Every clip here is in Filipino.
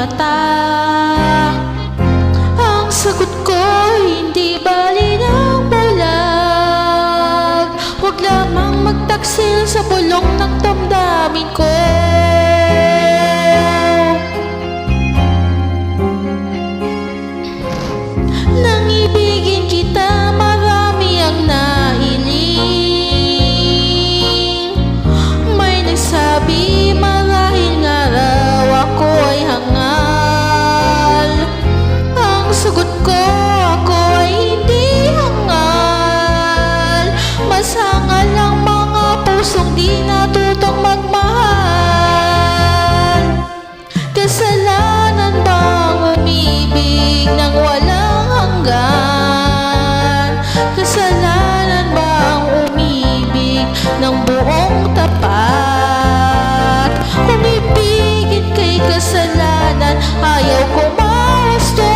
mata. Ang sagot ko, hindi bali ng bulag. Huwag lamang magtaksil sa bulong ng damdamin ko. Nang ibigin kita, marami ang nailing. May nagsabi marahil nga raw ako ay hangal. Ang sagot ko, ako ay hindi hangal. Masangal ang mga pusong di natutong magmahal. Kasalanan bang umibig ng walang hanggan? Kasalanan bang umibig ng buong tapat? Umibigin kay kasalanan, ayaw ko mawasto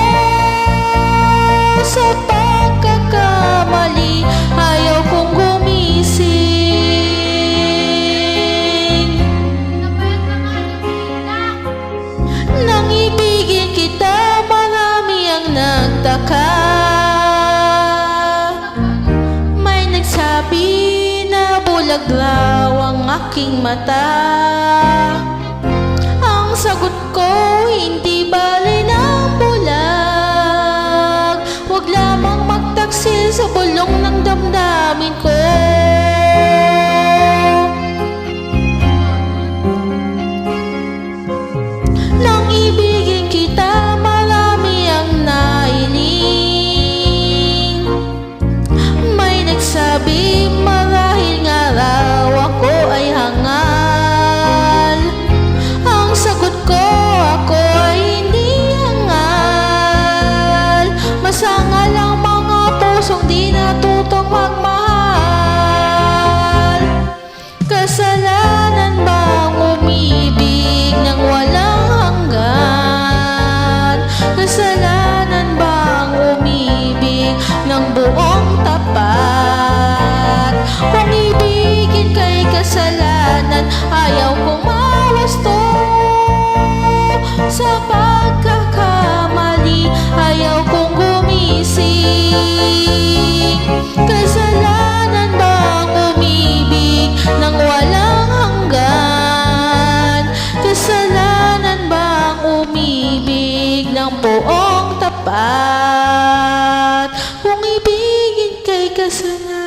sa pagkakamali, ayaw kong gumising. Nang ibigin kita, marami ang nagtaka. May nagsabi na bulag raw ang aking mata. Ang sagot ko, hindi bali ng bulag. Huwag lamang magtaksil sa bulong ng damdamin ko. Nang ibigin kita, marami ang nailing. May nagsabi marahil nga raw ako ay hangal. Ang sagot ko, ako ay hindi hangal. Masangal ang mga pusong di natutong magmahal. Kasalanan bang umibig ng walang hanggan? Kasalanan bang umibig ng buong tapat? Kung ibigin kay kasalanan, ayaw kong mawasto sa pagkakamali, ayaw kong gumising. Kasalanan bang umibig ng walang hanggan? Kasalanan bang umibig ng buong tapat? Kung ibigin kay kasalanan,